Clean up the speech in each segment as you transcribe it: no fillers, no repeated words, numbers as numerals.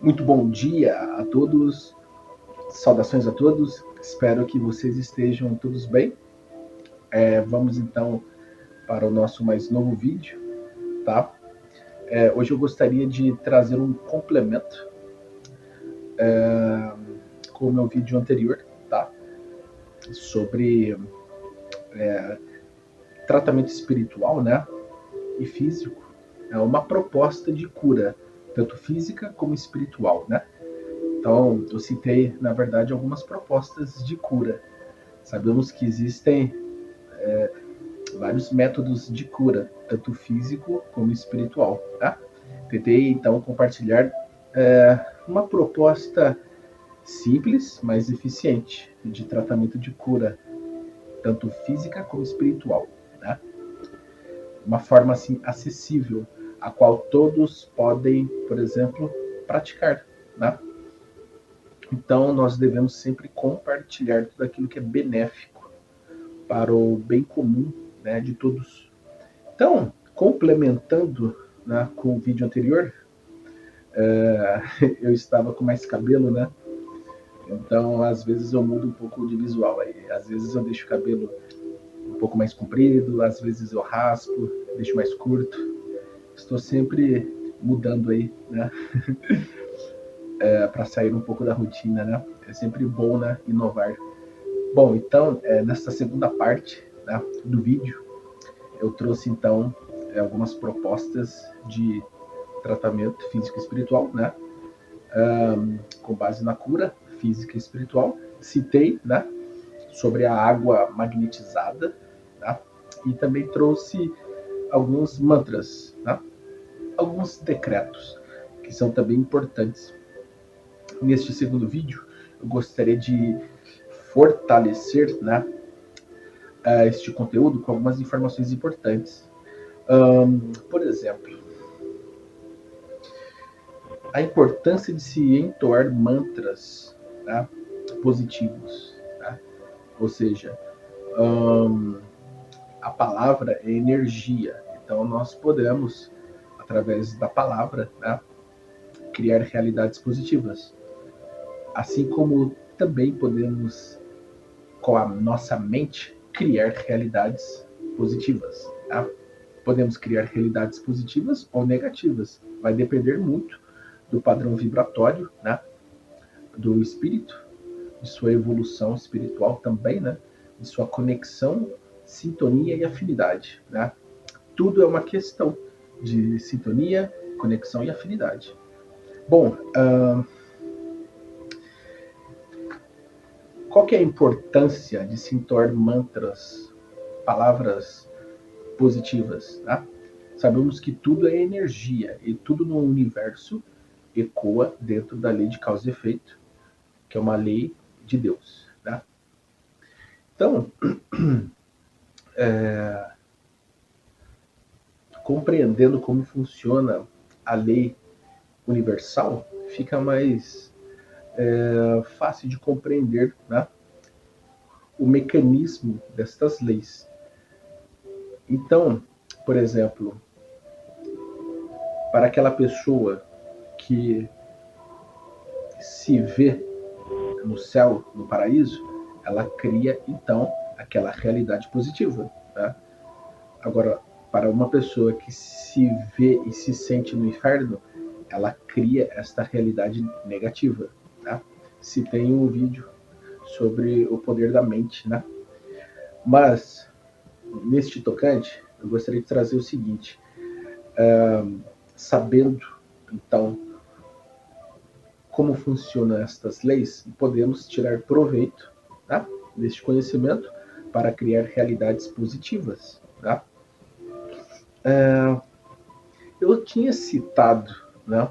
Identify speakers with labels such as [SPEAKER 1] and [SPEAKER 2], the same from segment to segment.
[SPEAKER 1] Muito bom dia a todos, saudações a todos, espero que vocês estejam todos bem. Vamos então para o nosso mais novo vídeo, tá? Hoje eu gostaria de trazer um complemento com o meu vídeo anterior, tá? Sobre tratamento espiritual, né? E físico. É uma proposta de cura, tanto física como espiritual, né? Então, eu citei, na verdade, algumas propostas de cura. Sabemos que existem vários métodos de cura, tanto físico como espiritual. Tá? Tentei então compartilhar uma proposta simples, mas eficiente de tratamento de cura, tanto física como espiritual. Né? Uma forma assim acessível, a qual todos podem, por exemplo, praticar. Né? Então nós devemos sempre compartilhar tudo aquilo que é benéfico para o bem comum, né, de todos. Então, complementando, né, com o vídeo anterior, eu estava com mais cabelo, né? Então, às vezes eu mudo um pouco de visual aí. Às vezes eu deixo o cabelo um pouco mais comprido, às vezes eu raspo, deixo mais curto. Estou sempre mudando aí, né? Para sair um pouco da rotina, né? É sempre bom, né, inovar. Bom, então, nessa segunda parte, né, do vídeo, eu trouxe então algumas propostas de tratamento físico e espiritual, né? Com base na cura física e espiritual. Citei, né, sobre a água magnetizada, né? E também trouxe alguns mantras, né? Alguns decretos que são também importantes. Neste segundo vídeo, eu gostaria de fortalecer, né, este conteúdo com algumas informações importantes. Por exemplo, a importância de se entoar mantras, tá, positivos. Tá? Ou seja, a palavra é energia. Então nós podemos, através da palavra, né, criar realidades positivas. Assim como também podemos, com a nossa mente, criar realidades positivas. Tá? Podemos criar realidades positivas ou negativas. Vai depender muito do padrão vibratório, né, do espírito, de sua evolução espiritual também, né, de sua conexão, sintonia e afinidade. Né? Tudo é uma questão de sintonia, conexão e afinidade. Bom, qual que é a importância de se entoar mantras, palavras positivas? Tá? Sabemos que tudo é energia e tudo no universo ecoa dentro da lei de causa e efeito, que é uma lei de Deus. Tá? Então, compreendendo como funciona a lei universal, fica mais fácil de compreender, né, o mecanismo destas leis. Então, por exemplo, para aquela pessoa que se vê no céu, no paraíso, ela cria então aquela realidade positiva. Né? Agora, para uma pessoa que se vê e se sente no inferno, ela cria esta realidade negativa. Né? Se tem um vídeo sobre o poder da mente, né? Mas neste tocante, eu gostaria de trazer o seguinte: sabendo então como funcionam estas leis, podemos tirar proveito, tá, deste conhecimento para criar realidades positivas. Tá? Eu tinha citado, né,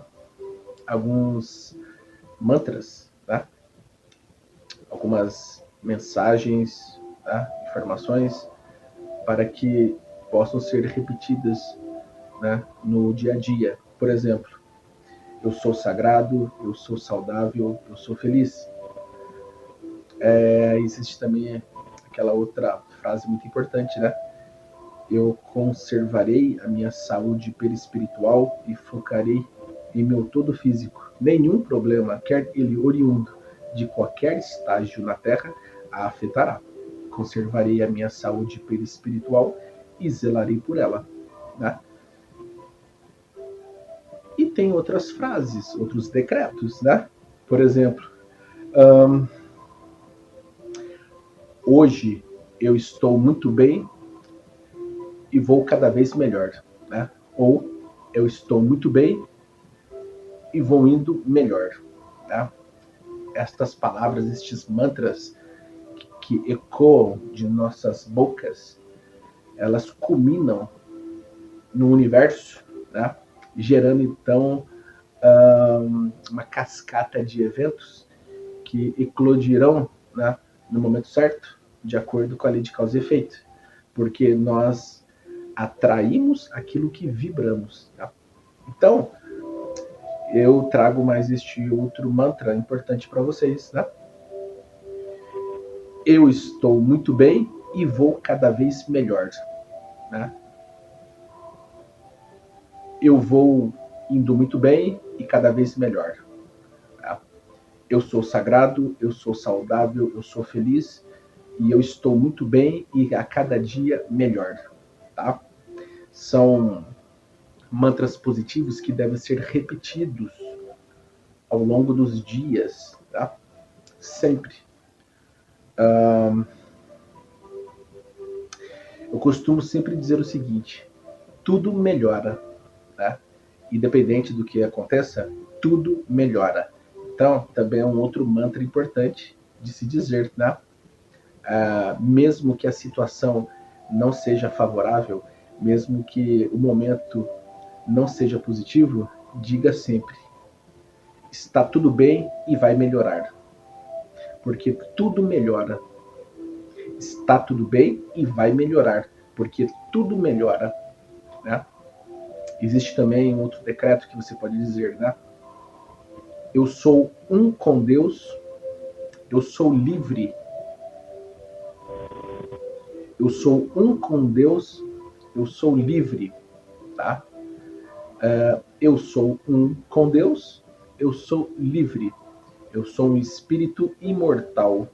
[SPEAKER 1] alguns mantras, tá? Algumas mensagens, tá? Informações para que possam ser repetidas, né, no dia a dia. Por exemplo, eu sou sagrado, eu sou saudável, eu sou feliz. Existe também aquela outra frase muito importante, né? Eu conservarei a minha saúde perispiritual e focarei em meu todo físico. nenhum problema, quer ele oriundo de qualquer estágio na Terra, a afetará. Conservarei a minha saúde perispiritual e zelarei por ela. Né? E tem outras frases, outros decretos, né? Por exemplo, hoje eu estou muito bem e vou cada vez melhor, né? Ou eu estou muito bem e vou indo melhor, né? Estas palavras, estes mantras que ecoam de nossas bocas, elas culminam no universo, né? Gerando então uma cascata de eventos que eclodirão, né, no momento certo, de acordo com a lei de causa e efeito, porque nós atraímos aquilo que vibramos. Tá? Então, eu trago mais este outro mantra importante para vocês. Né? Eu estou muito bem e vou cada vez melhor. Né? Eu vou indo muito bem e cada vez melhor. Tá? Eu sou sagrado, eu sou saudável, eu sou feliz e eu estou muito bem e a cada dia melhor. Tá? São mantras positivos que devem ser repetidos ao longo dos dias, tá? Sempre. Eu costumo sempre dizer o seguinte: tudo melhora, né? Independente do que aconteça, tudo melhora. Então, também é um outro mantra importante de se dizer, né? Mesmo que a situação não seja favorável, mesmo que o momento não seja positivo, diga sempre: está tudo bem e vai melhorar. Porque tudo melhora. Está tudo bem e vai melhorar. Porque tudo melhora. Né? Existe também um outro decreto que você pode dizer, né? Eu sou um com Deus, eu sou livre. Eu sou um com Deus, eu sou livre. Tá? Eu sou um com Deus, eu sou livre. Eu sou um espírito imortal.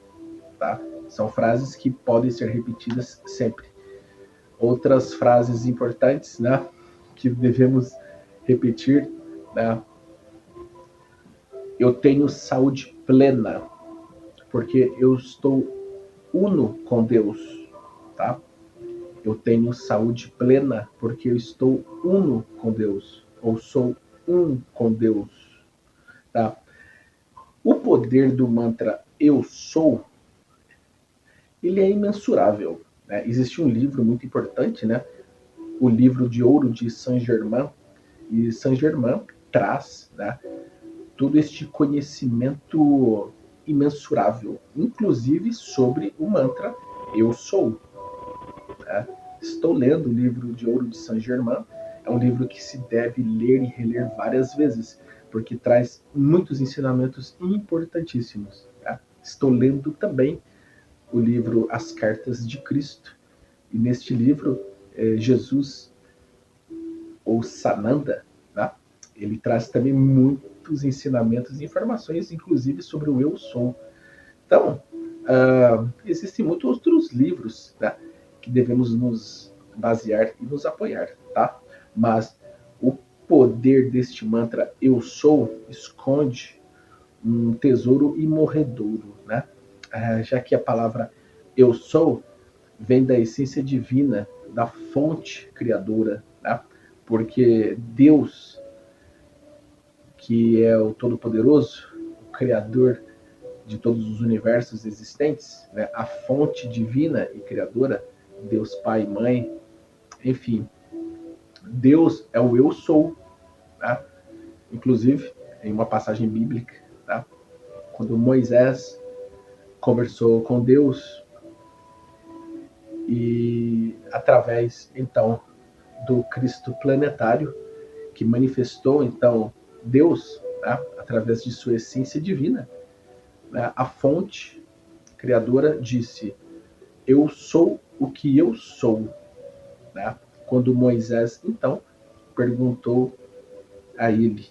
[SPEAKER 1] Tá? São frases que podem ser repetidas sempre. Outras frases importantes, né, que devemos repetir, né? Eu tenho saúde plena, porque eu estou uno com Deus, tá? Eu tenho saúde plena, porque eu estou uno com Deus, ou sou um com Deus, tá? O poder do mantra eu sou, ele é imensurável. Né? Existe um livro muito importante, né? O livro de ouro de Saint-Germain, e Saint-Germain traz, né, todo este conhecimento imensurável, inclusive sobre o mantra eu sou. Né? Estou lendo o livro de ouro de Saint-Germain, é um livro que se deve ler e reler várias vezes, porque traz muitos ensinamentos importantíssimos. Né? Estou lendo também o livro As Cartas de Cristo, e neste livro, Jesus, ou Sananda, né? Ele traz também muitos ensinamentos e informações, inclusive sobre o eu sou. Então, existem muitos outros livros, né, que devemos nos basear e nos apoiar, tá? Mas o poder deste mantra eu sou esconde um tesouro imorredouro, né? Já que a palavra eu sou vem da essência divina, da fonte criadora, né? Porque Deus, que é o Todo-Poderoso, o Criador de todos os universos existentes, né? A fonte divina e criadora, Deus Pai e Mãe, enfim, Deus é o eu sou. Né? Inclusive, em uma passagem bíblica, né? Quando Moisés conversou com Deus e através, então, do Cristo planetário, que manifestou, então, Deus, né? Através de sua essência divina, né? A fonte criadora disse: eu sou o que eu sou. Né? Quando Moisés, então, perguntou a ele: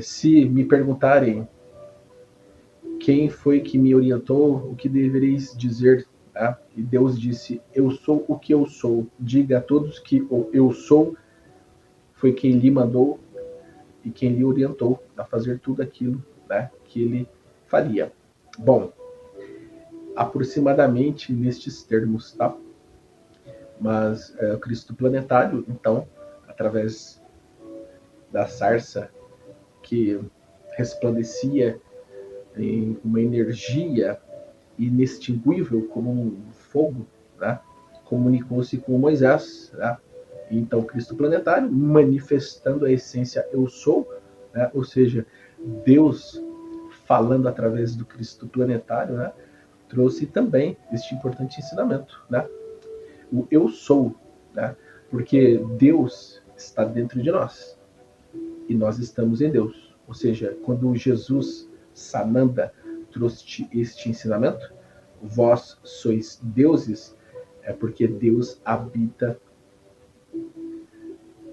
[SPEAKER 1] Se me perguntarem quem foi que me orientou, o que devereis dizer? Tá? E Deus disse: eu sou o que eu sou. Diga a todos que o eu sou foi quem lhe mandou e quem lhe orientou a fazer tudo aquilo, né, que ele faria. Bom, aproximadamente nestes termos, tá? Mas o Cristo planetário, então, através da sarça que resplandecia em uma energia inextinguível como um fogo, né, comunicou-se com Moisés, né? Então, Cristo planetário, manifestando a essência eu sou, né? Ou seja, Deus falando através do Cristo planetário, né? Trouxe também este importante ensinamento, né? O eu sou, né? Porque Deus está dentro de nós e nós estamos em Deus. Ou seja, quando Jesus Sananda trouxe este ensinamento, vós sois deuses, é porque Deus habita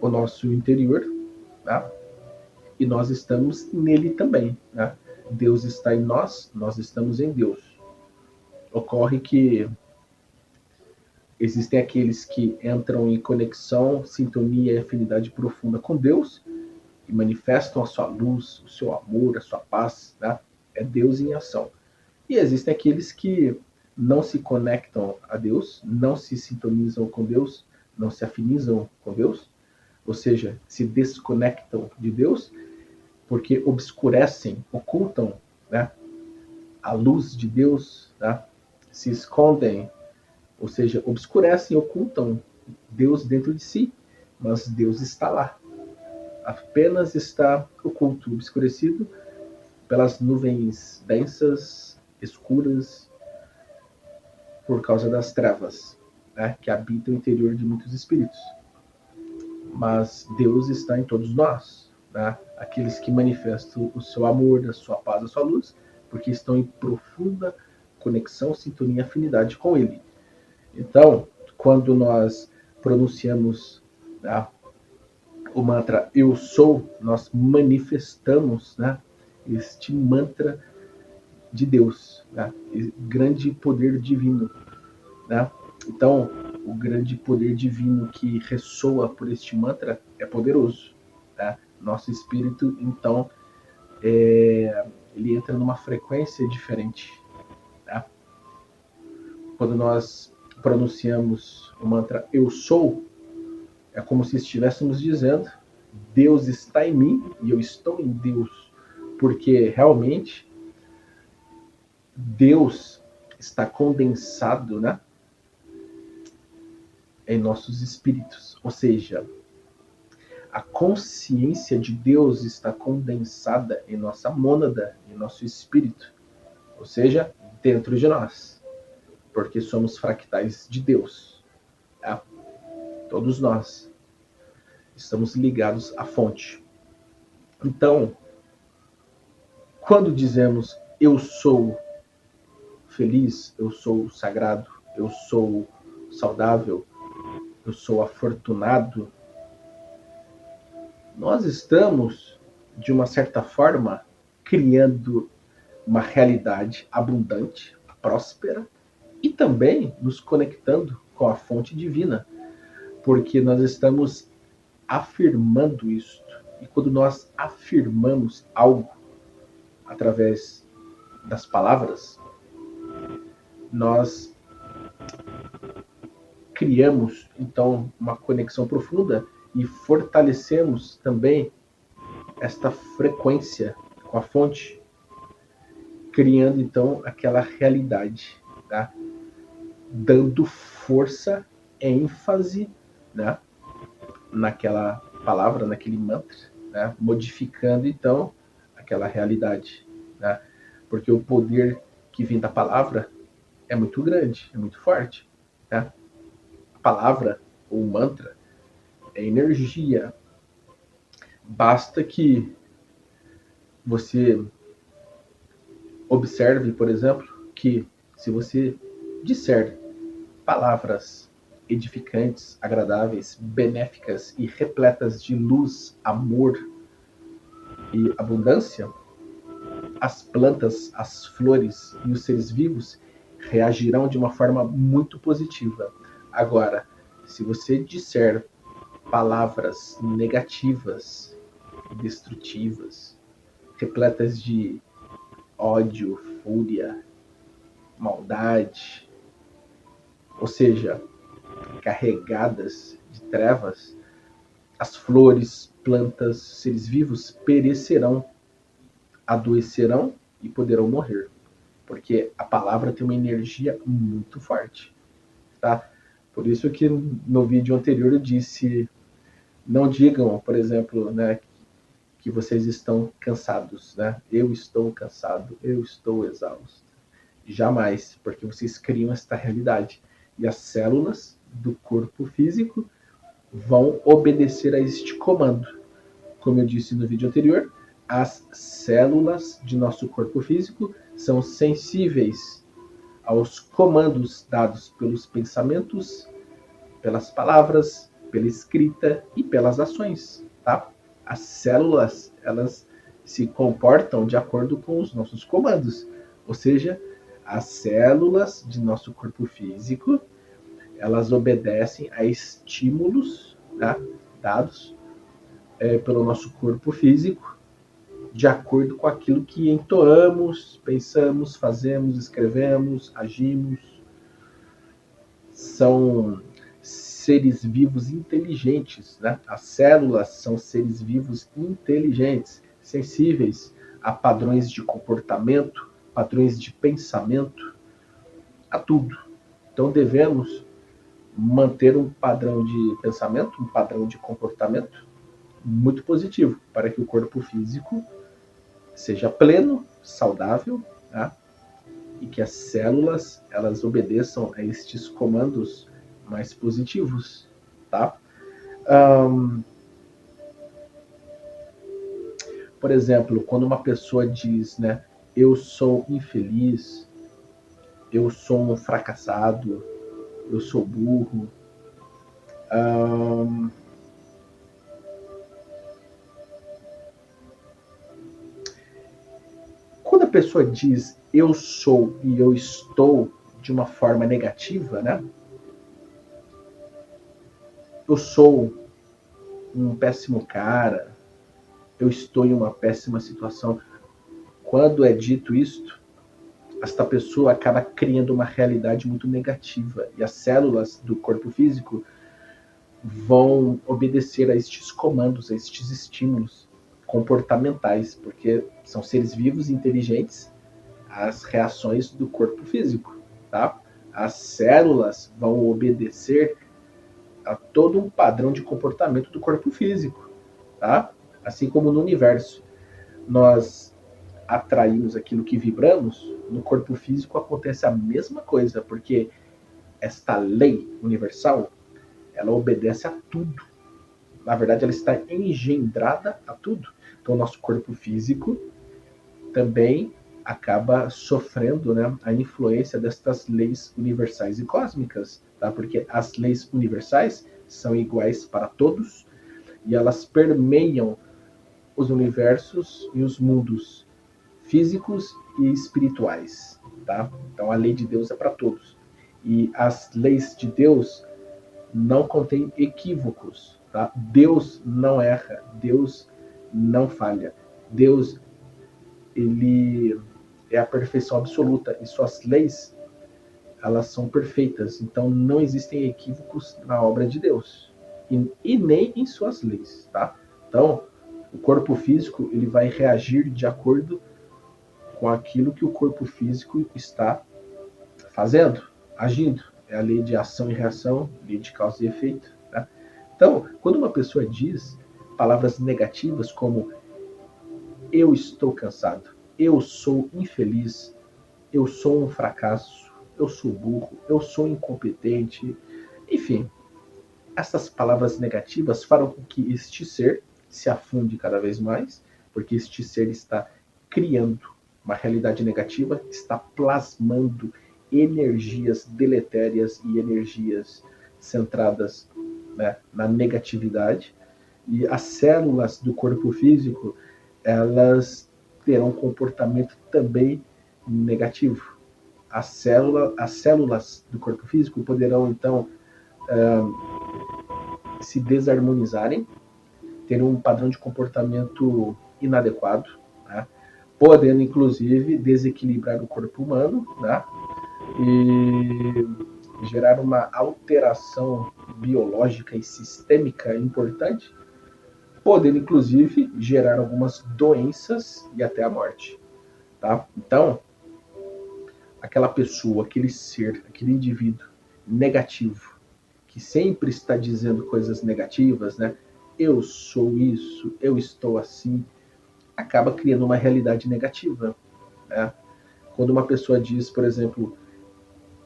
[SPEAKER 1] o nosso interior, tá? E nós estamos nele também, né? Deus está em nós, nós estamos em Deus. Ocorre que existem aqueles que entram em conexão, sintonia e afinidade profunda com Deus e manifestam a sua luz, o seu amor, a sua paz, né? É Deus em ação. E existem aqueles que não se conectam a Deus, não se sintonizam com Deus, não se afinizam com Deus, ou seja, se desconectam de Deus, porque obscurecem, ocultam, né, a luz de Deus, né, se escondem, ou seja, obscurecem, ocultam Deus dentro de si, mas Deus está lá. Apenas está oculto, obscurecido pelas nuvens densas, escuras, por causa das trevas, né, que habitam o interior de muitos espíritos. Mas Deus está em todos nós, né? Aqueles que manifestam o seu amor, a sua paz, a sua luz, porque estão em profunda conexão, sintonia e afinidade com Ele. Então, quando nós pronunciamos, né, o mantra Eu Sou, nós manifestamos, né, este mantra de Deus, né, grande poder divino, né? Então, o grande poder divino que ressoa por este mantra é poderoso, né? Nosso espírito, então, ele entra numa frequência diferente, né? Quando nós pronunciamos o mantra Eu Sou, é como se estivéssemos dizendo Deus está em mim e eu estou em Deus, porque realmente Deus está condensado, né, em nossos espíritos, ou seja, a consciência de Deus está condensada em nossa mônada, em nosso espírito, ou seja, dentro de nós, porque somos fractais de Deus. Tá? Todos nós estamos ligados à fonte. Então, quando dizemos eu sou feliz, eu sou sagrado, eu sou saudável, eu sou afortunado, nós estamos, de uma certa forma, criando uma realidade abundante, próspera, e também nos conectando com a fonte divina, porque nós estamos afirmando isto. E quando nós afirmamos algo através das palavras, nós criamos, então, uma conexão profunda e fortalecemos também esta frequência com a fonte, criando, então, aquela realidade, tá? Dando força, ênfase, né, naquela palavra, naquele mantra, né, modificando, então, aquela realidade, né? Porque o poder que vem da palavra é muito grande, é muito forte, né? A palavra ou mantra é energia. Basta que você observe, por exemplo, que se você disser palavras edificantes, agradáveis, benéficas e repletas de luz, amor, e abundância, as plantas, as flores e os seres vivos reagirão de uma forma muito positiva. Agora, se você disser palavras negativas, destrutivas, repletas de ódio, fúria, maldade, ou seja, carregadas de trevas, as flores, plantas, seres vivos perecerão, adoecerão e poderão morrer, porque a palavra tem uma energia muito forte, tá? Por isso que no vídeo anterior eu disse, não digam, por exemplo, né, que vocês estão cansados, né? Eu estou cansado, eu estou exausto. Jamais, porque vocês criam esta realidade. E as células do corpo físico vão obedecer a este comando. Como eu disse no vídeo anterior, as células de nosso corpo físico são sensíveis aos comandos dados pelos pensamentos, pelas palavras, pela escrita e pelas ações, tá? As células, elas se comportam de acordo com os nossos comandos, ou seja, as células de nosso corpo físico, elas obedecem a estímulos, tá, dados pelo nosso corpo físico, de acordo com aquilo que entoamos, pensamos, fazemos, escrevemos, agimos. São seres vivos inteligentes, né? As células são seres vivos inteligentes, sensíveis a padrões de comportamento, padrões de pensamento, a tudo. Então devemos manter um padrão de pensamento, um padrão de comportamento muito positivo, para que o corpo físico seja pleno, saudável, tá? E que as células elas obedeçam a estes comandos mais positivos, tá? Por exemplo, quando uma pessoa diz, né, eu sou infeliz, eu sou um fracassado, eu sou burro, quando a pessoa diz eu sou e eu estou de uma forma negativa, né? Eu sou um péssimo cara, eu estou em uma péssima situação. Quando é dito isto, esta pessoa acaba criando uma realidade muito negativa e as células do corpo físico vão obedecer a estes comandos, a estes estímulos comportamentais, porque são seres vivos e inteligentes, as reações do corpo físico, tá? As células vão obedecer a todo um padrão de comportamento do corpo físico, tá? Assim como no universo, nós atraímos aquilo que vibramos, no corpo físico acontece a mesma coisa, porque esta lei universal, ela obedece a tudo. Na verdade, ela está engendrada a tudo. Então, o nosso corpo físico também acaba sofrendo, né, a influência destas leis universais e cósmicas, tá? Porque as leis universais são iguais para todos e elas permeiam os universos e os mundos físicos e espirituais, tá? Então a lei de Deus é para todos e as leis de Deus não contêm equívocos, tá? Deus não erra, Deus não falha, Deus ele é a perfeição absoluta e suas leis elas são perfeitas, então não existem equívocos na obra de Deus e nem em suas leis, tá? Então o corpo físico ele vai reagir de acordo com aquilo que o corpo físico está fazendo, agindo. É a lei de ação e reação, lei de causa e efeito. Tá? Então, quando uma pessoa diz palavras negativas como eu estou cansado, eu sou infeliz, eu sou um fracasso, eu sou burro, eu sou incompetente, enfim, essas palavras negativas farão com que este ser se afunde cada vez mais, porque este ser está criando uma realidade negativa, está plasmando energias deletérias e energias centradas, né, na negatividade. E as células do corpo físico, elas terão um comportamento também negativo. As células do corpo físico poderão, então, se desarmonizarem, ter um padrão de comportamento inadequado, né? Podendo, inclusive, desequilibrar o corpo humano, né? E gerar uma alteração biológica e sistêmica importante, podendo, inclusive, gerar algumas doenças e até a morte. Tá? Então, aquela pessoa, aquele ser, aquele indivíduo negativo, que sempre está dizendo coisas negativas, né? Eu sou isso, eu estou assim, acaba criando uma realidade negativa, né? Quando uma pessoa diz, por exemplo,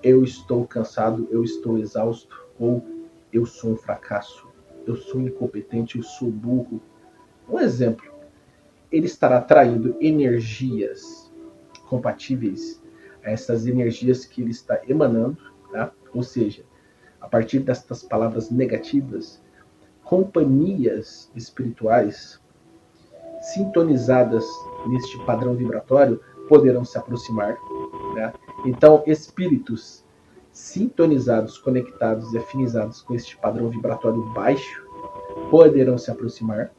[SPEAKER 1] eu estou cansado, eu estou exausto, ou eu sou um fracasso, eu sou incompetente, eu sou burro. Um exemplo, ele estará atraindo energias compatíveis a essas energias que ele está emanando, tá? Ou seja, a partir destas palavras negativas, companhias espirituais sintonizadas neste padrão vibratório poderão se aproximar, né? Então, espíritos sintonizados, conectados e afinizados com este padrão vibratório baixo poderão se aproximar,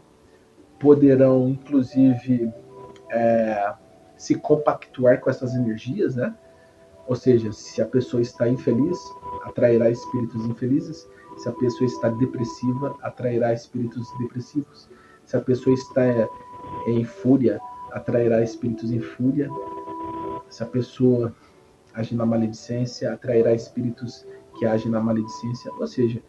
[SPEAKER 1] poderão, inclusive, se compactuar com essas energias, né? Ou seja, se a pessoa está infeliz, atrairá espíritos infelizes. Se a pessoa está depressiva, atrairá espíritos depressivos. Se a pessoa está em fúria, atrairá espíritos em fúria. Se a pessoa age na maledicência, atrairá espíritos que agem na maledicência. Ou seja,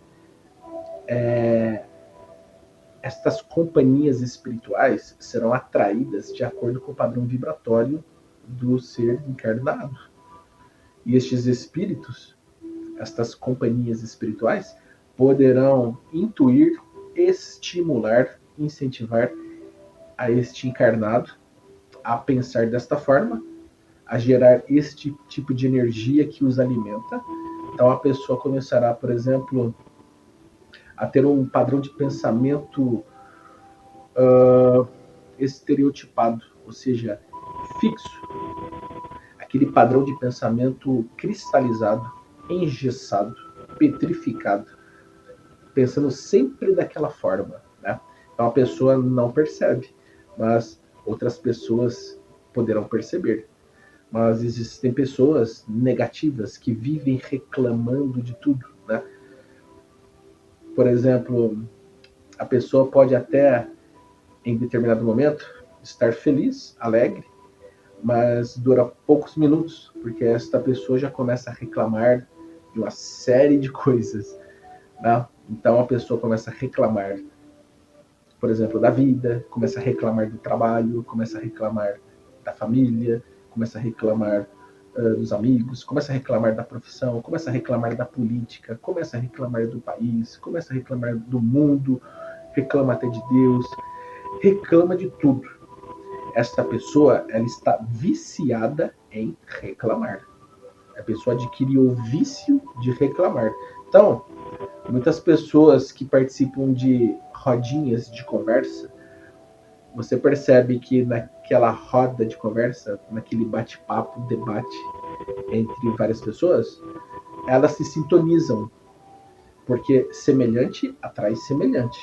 [SPEAKER 1] estas companhias espirituais serão atraídas de acordo com o padrão vibratório do ser encarnado. E estes espíritos, estas companhias espirituais, poderão intuir, estimular, incentivar a este encarnado a pensar desta forma, a gerar este tipo de energia que os alimenta. Então a pessoa começará, por exemplo, a ter um padrão de pensamento estereotipado, ou seja, fixo. Aquele padrão de pensamento cristalizado, engessado, petrificado, pensando sempre daquela forma, né? Então a pessoa não percebe, mas outras pessoas poderão perceber. Mas existem pessoas negativas que vivem reclamando de tudo, né? Por exemplo, a pessoa pode até, em determinado momento, estar feliz, alegre, mas dura poucos minutos, porque esta pessoa já começa a reclamar de uma série de coisas, né? Então a pessoa começa a reclamar, por exemplo, da vida, começa a reclamar do trabalho, começa a reclamar da família, começa a reclamar dos amigos, começa a reclamar da profissão, começa a reclamar da política, começa a reclamar do país, começa a reclamar do mundo, reclama até de Deus, reclama de tudo. Esta pessoa, ela está viciada em reclamar. A pessoa adquiriu o vício de reclamar. Então, muitas pessoas que participam de rodinhas de conversa, você percebe que naquela roda de conversa, naquele bate-papo, debate entre várias pessoas, elas se sintonizam, porque semelhante atrai semelhante.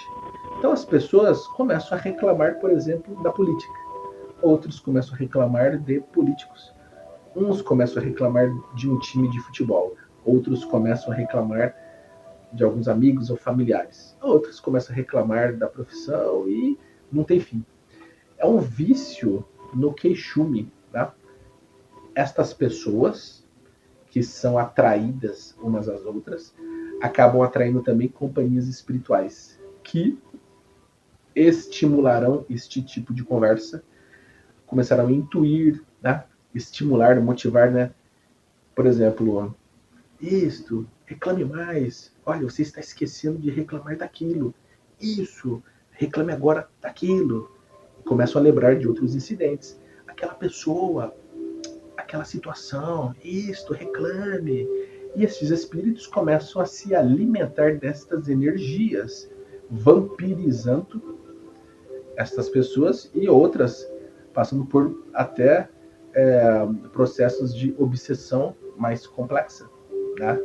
[SPEAKER 1] Então as pessoas começam a reclamar, por exemplo, da política. Outros começam a reclamar de políticos. Uns começam a reclamar de um time de futebol. Outros começam a reclamar de alguns amigos ou familiares. Outros começam a reclamar da profissão e não tem fim. É um vício no queixume, tá? Estas pessoas que são atraídas umas às outras acabam atraindo também companhias espirituais que estimularão este tipo de conversa, começarão a intuir, né? Estimular, motivar, né? Por exemplo, isto, reclame mais. Olha, você está esquecendo de reclamar daquilo. Isso, reclame agora daquilo. E começam a lembrar de outros incidentes. Aquela pessoa, aquela situação, isto, reclame. E esses espíritos começam a se alimentar destas energias, vampirizando essas pessoas, e outras passando por até processos de obsessão mais complexa, né?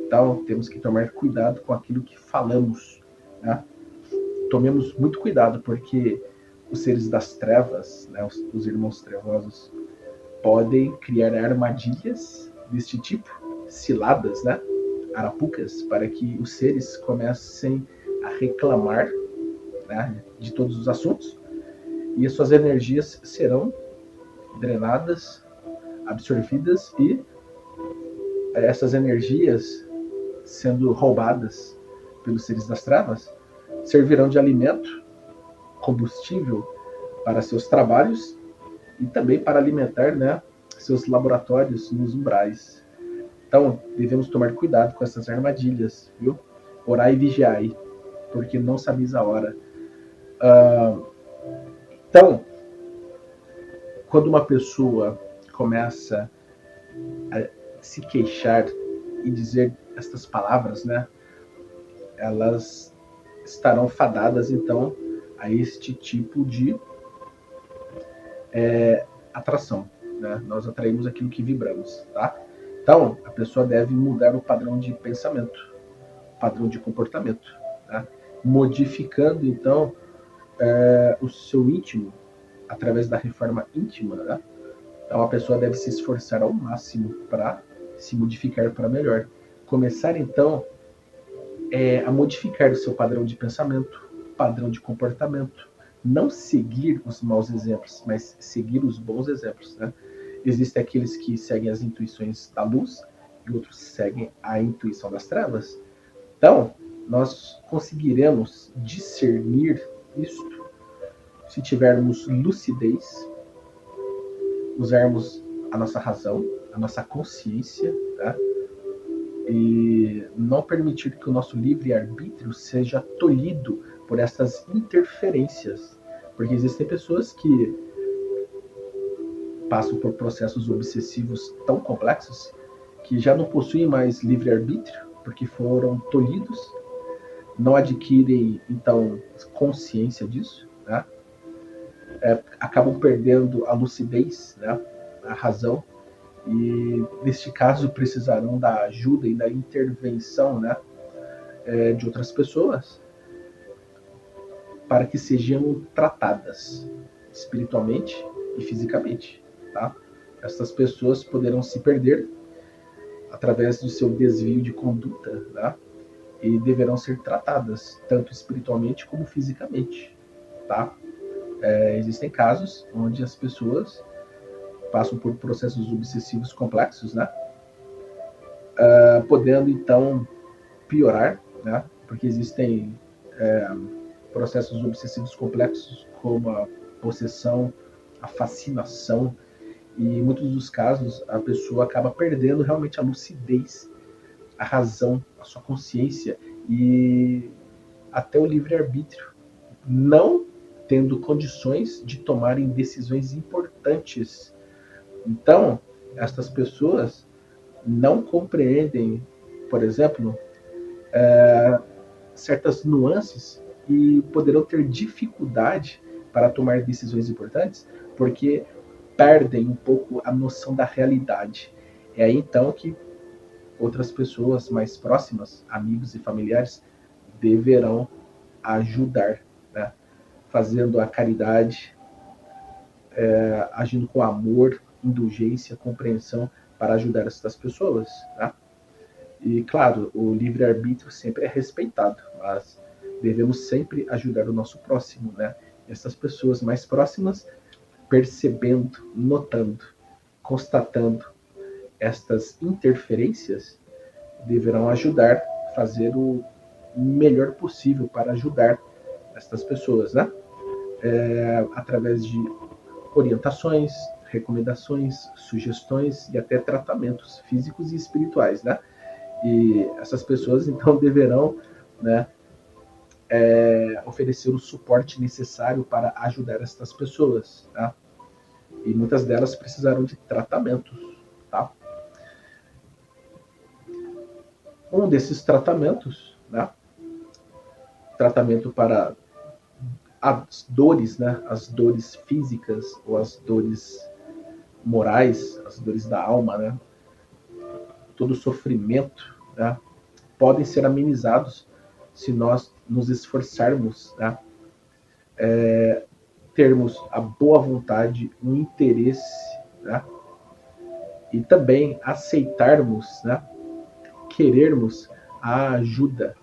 [SPEAKER 1] Então temos que tomar cuidado com aquilo que falamos, né? Tomemos muito cuidado, porque os seres das trevas, né, os irmãos trevosos, podem criar armadilhas deste tipo, ciladas, né, arapucas, para que os seres comecem a reclamar, né, de todos os assuntos, e as suas energias serão drenadas, absorvidas, e essas energias sendo roubadas pelos seres das trevas servirão de alimento, combustível para seus trabalhos e também para alimentar, né, seus laboratórios nos umbrais. Então, devemos tomar cuidado com essas armadilhas, viu? Orai e vigiai, porque não sabeis a hora. Então, quando uma pessoa começa a se queixar e dizer estas palavras, né, elas estarão fadadas, então, a este tipo de atração, né? Nós atraímos aquilo que vibramos, tá? Então, a pessoa deve mudar o padrão de pensamento, o padrão de comportamento, tá? Modificando, então, o seu íntimo através da reforma íntima, né? Então, a pessoa deve se esforçar ao máximo para se modificar para melhor. Começar, então, a modificar o seu padrão de pensamento, padrão de comportamento. Não seguir os maus exemplos, mas seguir os bons exemplos, né? Existem aqueles que seguem as intuições da luz e outros seguem a intuição das trevas. Então, nós conseguiremos discernir isto se tivermos lucidez, usarmos a nossa razão, a nossa consciência, tá? E não permitir que o nosso livre-arbítrio seja tolhido por essas interferências. Porque existem pessoas que passam por processos obsessivos tão complexos que já não possuem mais livre-arbítrio, porque foram tolhidos, não adquirem, então, consciência disso, né? Acabam perdendo a lucidez, né? A razão, e neste caso precisarão da ajuda e da intervenção, né, de outras pessoas para que sejam tratadas espiritualmente e fisicamente, tá? Essas pessoas poderão se perder através do seu desvio de conduta, né? E deverão ser tratadas tanto espiritualmente como fisicamente, tá? Existem casos onde as pessoas passam por processos obsessivos complexos, né? Podendo então piorar, né? Porque existem processos obsessivos complexos como a possessão, a fascinação, e em muitos dos casos a pessoa acaba perdendo realmente a lucidez, a razão, a sua consciência e até o livre-arbítrio, não tendo condições de tomarem decisões importantes. Então, estas pessoas não compreendem, por exemplo, certas nuances e poderão ter dificuldade para tomar decisões importantes, porque perdem um pouco a noção da realidade. É aí então que outras pessoas mais próximas, amigos e familiares, deverão ajudar, né? Fazendo a caridade, agindo com amor, indulgência, compreensão para ajudar essas pessoas, né? E claro, o livre-arbítrio sempre é respeitado, mas devemos sempre ajudar o nosso próximo, né? Essas pessoas mais próximas, percebendo, notando, constatando estas interferências, deverão ajudar, fazer o melhor possível para ajudar estas pessoas, né? Através de orientações, recomendações, sugestões e até tratamentos físicos e espirituais, né? E essas pessoas então deverão, né, oferecer o suporte necessário para ajudar essas pessoas, tá? E muitas delas precisarão de tratamentos, tá? Um desses tratamentos, né, tratamento para as dores, né, as dores físicas ou as dores morais, as dores da alma, né, todo o sofrimento, né, podem ser amenizados se nós nos esforçarmos, né, termos a boa vontade, o interesse, né, e também aceitarmos, né, querermos a ajuda,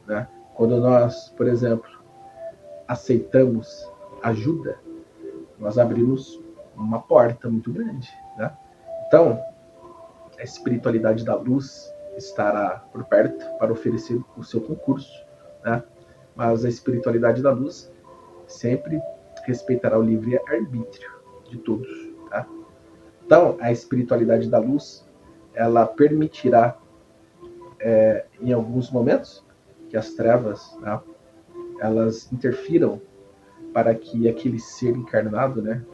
[SPEAKER 1] né? Quando nós, por exemplo, aceitamos ajuda, nós abrimos uma porta muito grande, né? Então, a espiritualidade da luz estará por perto para oferecer o seu concurso, né? Mas a espiritualidade da luz sempre respeitará o livre-arbítrio de todos, tá? Então, a espiritualidade da luz, ela permitirá, em alguns momentos, que as trevas, né, elas interfiram para que aquele ser encarnado, né,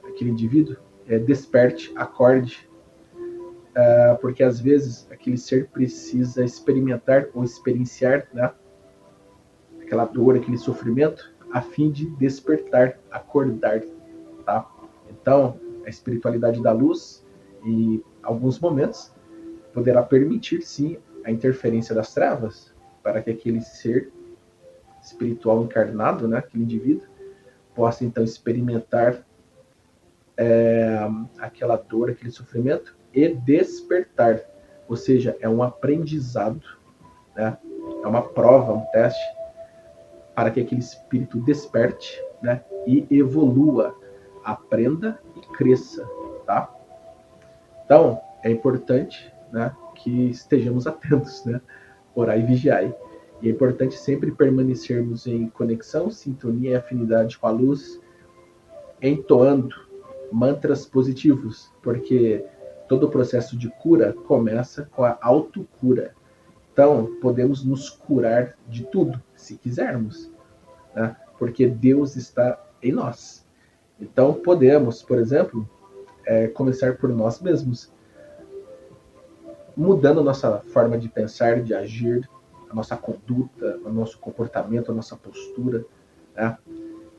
[SPEAKER 1] aquele indivíduo, desperte, acorde, porque às vezes aquele ser precisa experimentar ou experienciar, né, aquela dor, aquele sofrimento, a fim de despertar, acordar, tá? Então, a espiritualidade da luz, em alguns momentos, poderá permitir, sim, a interferência das trevas, para que aquele ser espiritual encarnado, né, aquele indivíduo, possa então experimentar aquela dor, aquele sofrimento e despertar. Ou seja, é um aprendizado, né? É uma prova, um teste para que aquele espírito desperte, né? E evolua, aprenda e cresça, tá? Então, é importante, né, que estejamos atentos, né? Orai e vigiai. E é importante sempre permanecermos em conexão, sintonia e afinidade com a luz, entoando mantras positivos, porque todo o processo de cura começa com a autocura. Então, podemos nos curar de tudo, se quisermos, né? Porque Deus está em nós. Então, podemos, por exemplo, começar por nós mesmos, mudando a nossa forma de pensar, de agir, a nossa conduta, o nosso comportamento, a nossa postura, né?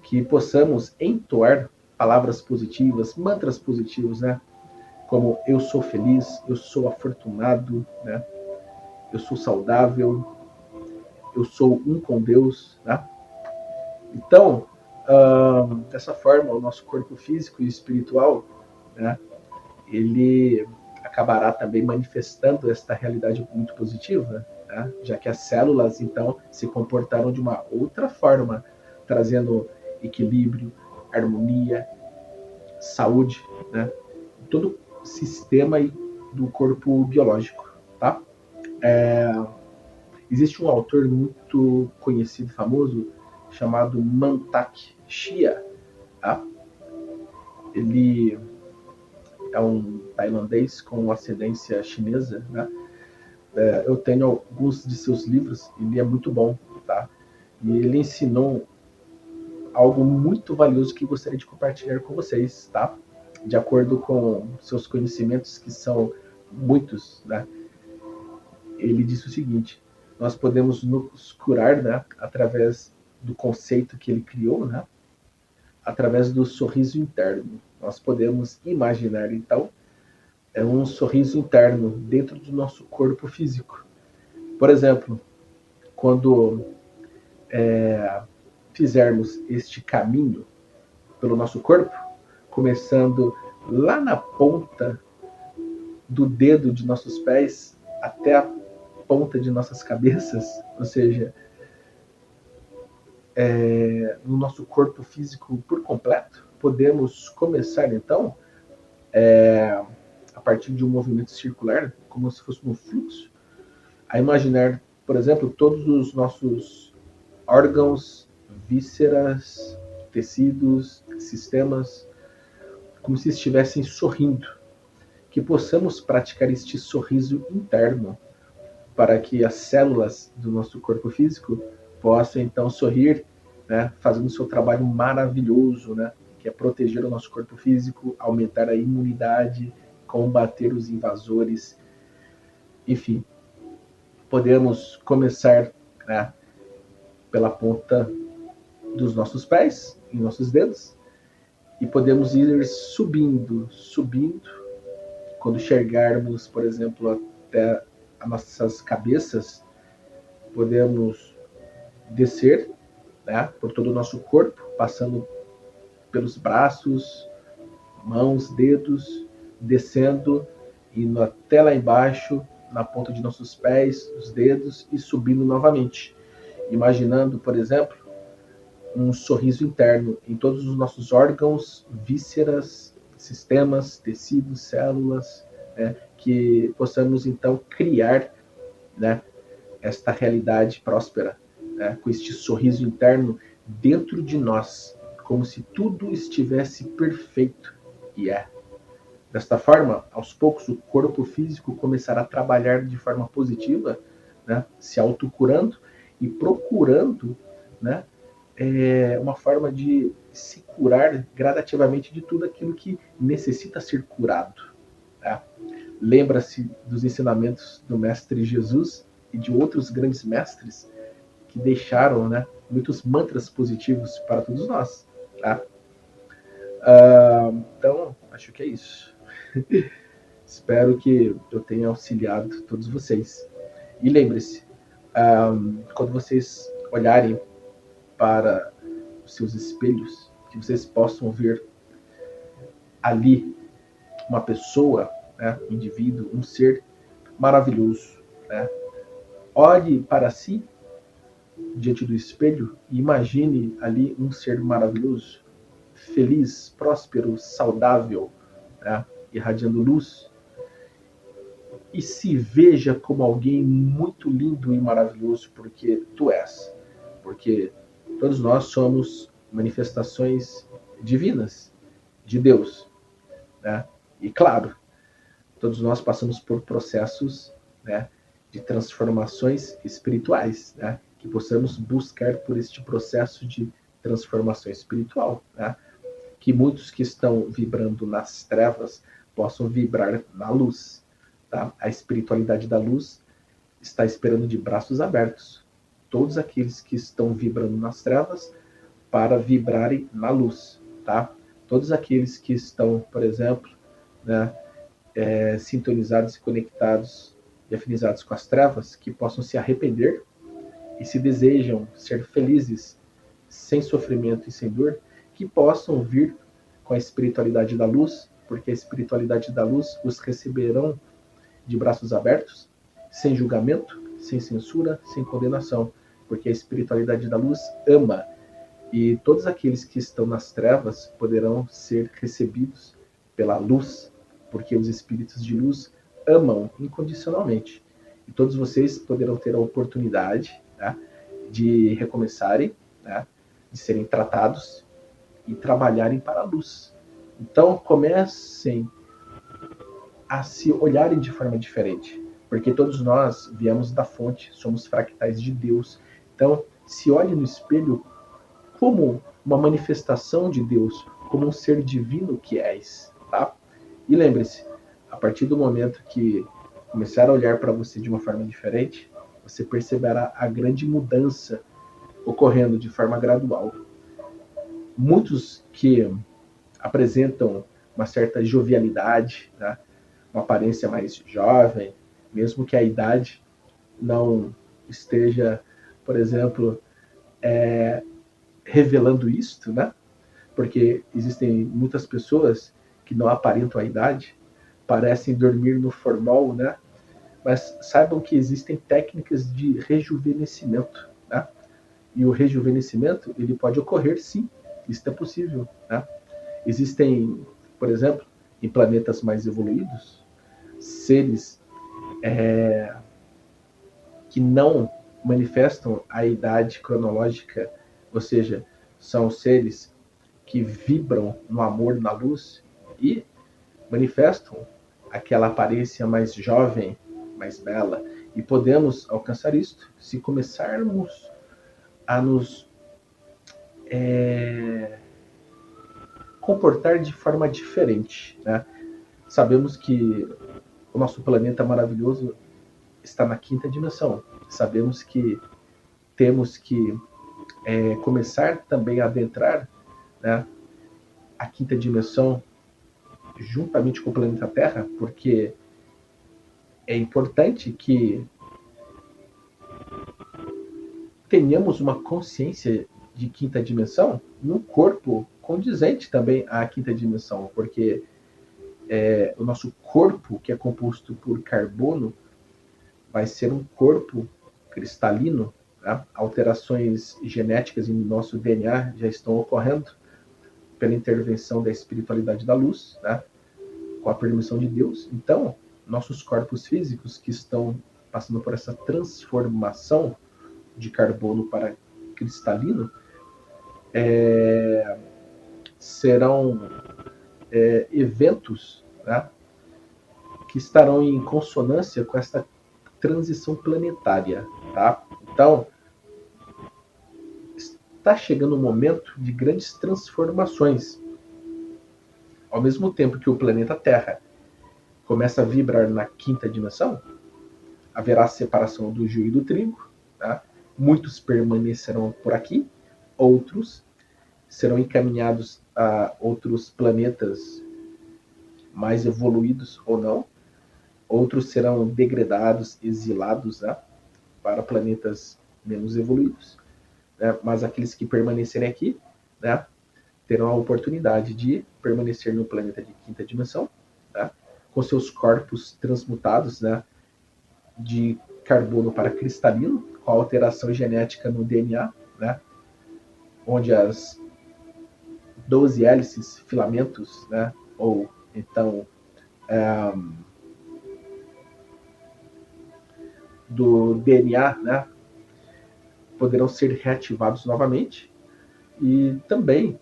[SPEAKER 1] Que possamos entoar palavras positivas, mantras positivos, né? Como eu sou feliz, eu sou afortunado, né? Eu sou saudável, eu sou um com Deus, né? Então, dessa forma, o nosso corpo físico e espiritual, né, ele acabará também manifestando esta realidade muito positiva, né, já que as células, então, se comportaram de uma outra forma, trazendo equilíbrio, harmonia, saúde, né, todo o sistema do corpo biológico, tá? Existe um autor muito conhecido, famoso, chamado Mantak Chia, tá? Ele é um tailandês com ascendência chinesa, né? Eu tenho alguns de seus livros, ele é muito bom, tá? E ele ensinou algo muito valioso que gostaria de compartilhar com vocês, tá? De acordo com seus conhecimentos, que são muitos, né? Ele disse o seguinte: nós podemos nos curar, né, através do conceito que ele criou, né, através do sorriso interno. Nós podemos imaginar, então, um sorriso interno dentro do nosso corpo físico. Por exemplo, quando fizermos este caminho pelo nosso corpo, começando lá na ponta do dedo de nossos pés até a ponta de nossas cabeças, ou seja, no nosso corpo físico por completo, podemos começar então, a partir de um movimento circular, como se fosse um fluxo, a imaginar, por exemplo, todos os nossos órgãos, vísceras, tecidos, sistemas, como se estivessem sorrindo, que possamos praticar este sorriso interno, para que as células do nosso corpo físico possam então sorrir, né, fazendo o seu trabalho maravilhoso, né, que é proteger o nosso corpo físico, aumentar a imunidade, combater os invasores, enfim. Podemos começar, né, pela ponta dos nossos pés, em nossos dedos, e podemos ir subindo, subindo. Quando chegarmos, por exemplo, até as nossas cabeças, podemos descer, né, por todo o nosso corpo, passando pelos braços, mãos, dedos, descendo, indo até lá embaixo, na ponta de nossos pés, os dedos, e subindo novamente. Imaginando, por exemplo, um sorriso interno em todos os nossos órgãos, vísceras, sistemas, tecidos, células, né, que possamos então criar, né, esta realidade próspera, né, com este sorriso interno dentro de nós, como se tudo estivesse perfeito, e é. Desta forma, aos poucos, o corpo físico começará a trabalhar de forma positiva, né, se autocurando e procurando, né, uma forma de se curar gradativamente de tudo aquilo que necessita ser curado. Tá? Lembra-se dos ensinamentos do Mestre Jesus e de outros grandes mestres que deixaram, né, muitos mantras positivos para todos nós. Tá? Então, acho que é isso. Espero que eu tenha auxiliado todos vocês. E lembre-se, quando vocês olharem para os seus espelhos, que vocês possam ver ali uma pessoa, né, um indivíduo, um ser maravilhoso. Né? Olhe para si diante do espelho e imagine ali um ser maravilhoso, feliz, próspero, saudável, né, irradiando luz. E se veja como alguém muito lindo e maravilhoso, porque tu és. Porque todos nós somos manifestações divinas de Deus. Né? E claro, todos nós passamos por processos, né, de transformações espirituais, né? Que possamos buscar por este processo de transformação espiritual. Né? Que muitos que estão vibrando nas trevas possam vibrar na luz. Tá? A espiritualidade da luz está esperando de braços abertos todos aqueles que estão vibrando nas trevas para vibrarem na luz. Tá? Todos aqueles que estão, por exemplo, né, sintonizados e conectados e afinizados com as trevas, que possam se arrepender e se desejam ser felizes, sem sofrimento e sem dor, que possam vir com a espiritualidade da luz, porque a espiritualidade da luz os receberão de braços abertos, sem julgamento, sem censura, sem condenação, porque a espiritualidade da luz ama, e todos aqueles que estão nas trevas poderão ser recebidos pela luz, porque os espíritos de luz amam incondicionalmente. E todos vocês poderão ter a oportunidade, né, de recomeçarem, né, de serem tratados e trabalharem para a luz. Então comecem a se olharem de forma diferente, porque todos nós viemos da fonte, somos fractais de Deus. Então se olhe no espelho como uma manifestação de Deus, como um ser divino que és. Tá? E lembre-se, a partir do momento que começar a olhar para você de uma forma diferente, você perceberá a grande mudança ocorrendo de forma gradual. Muitos que apresentam uma certa jovialidade, né, uma aparência mais jovem, mesmo que a idade não esteja, por exemplo, revelando isto, né? Porque existem muitas pessoas que não aparentam a idade, parecem dormir no formol, né? Mas saibam que existem técnicas de rejuvenescimento, né? E o rejuvenescimento, ele pode ocorrer sim, isso é possível, né? Existem, por exemplo, em planetas mais evoluídos, seres que não manifestam a idade cronológica, ou seja, são seres que vibram no amor, na luz e manifestam aquela aparência mais jovem, mais bela. E podemos alcançar isto se começarmos a nos comportar de forma diferente. Né? Sabemos que o nosso planeta maravilhoso está na quinta dimensão. Sabemos que temos que começar também a adentrar, né, a quinta dimensão juntamente com o planeta Terra, porque é importante que tenhamos uma consciência de quinta dimensão num corpo condizente também à quinta dimensão, porque o nosso corpo, que é composto por carbono, vai ser um corpo cristalino. Né? Alterações genéticas em nosso DNA já estão ocorrendo pela intervenção da espiritualidade da luz, né? Com a permissão de Deus. Então, nossos corpos físicos que estão passando por essa transformação de carbono para cristalino, serão eventos, né, que estarão em consonância com essa transição planetária. Tá? Então, está chegando um momento de grandes transformações. Ao mesmo tempo que o planeta Terra começa a vibrar na quinta dimensão, haverá separação do joio e do trigo. Tá? Muitos permanecerão por aqui, outros serão encaminhados a outros planetas mais evoluídos ou não, outros serão degradados, exilados, né, para planetas menos evoluídos, né, mas aqueles que permanecerem aqui, né, terão a oportunidade de permanecer no planeta de quinta dimensão, né, com seus corpos transmutados, né, de carbono para cristalino, com alteração genética no DNA, né, onde as 12 hélices, filamentos, né, ou então do DNA, né, poderão ser reativados novamente. E também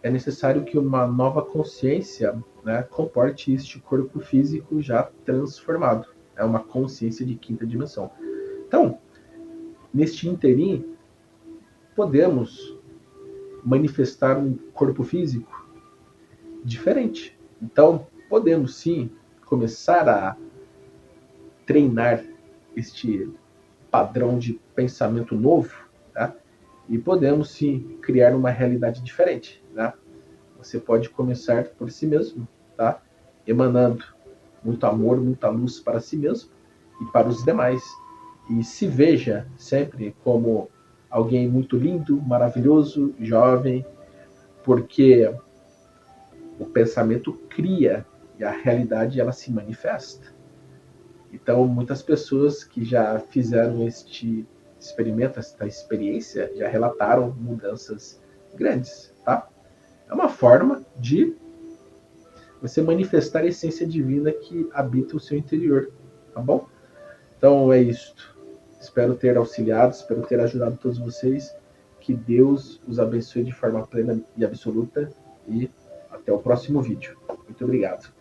[SPEAKER 1] é necessário que uma nova consciência, né, comporte este corpo físico já transformado. É uma consciência de quinta dimensão. Então, neste interim, podemos manifestar um corpo físico diferente. Então, podemos sim começar a treinar este padrão de pensamento novo, tá? E podemos sim criar uma realidade diferente. Tá? Você pode começar por si mesmo, tá? Emanando muito amor, muita luz para si mesmo e para os demais. E se veja sempre como alguém muito lindo, maravilhoso, jovem, porque o pensamento cria e a realidade ela se manifesta. Então, muitas pessoas que já fizeram este experimento, esta experiência, já relataram mudanças grandes, tá? É uma forma de você manifestar a essência divina que habita o seu interior, tá bom? Então, é isto. Espero ter auxiliado, espero ter ajudado todos vocês. Que Deus os abençoe de forma plena e absoluta. E até o próximo vídeo. Muito obrigado.